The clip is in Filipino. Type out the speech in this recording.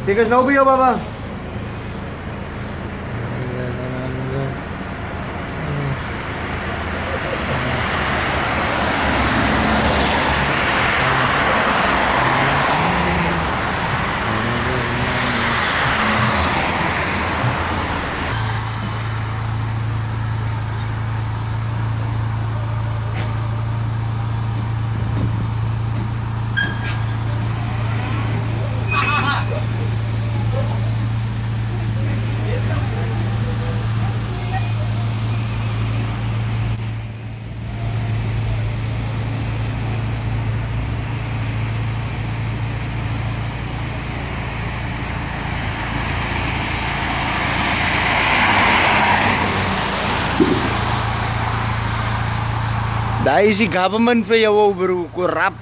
Tigas na ubi o baba? Dahil si government fa yaw bro kurap.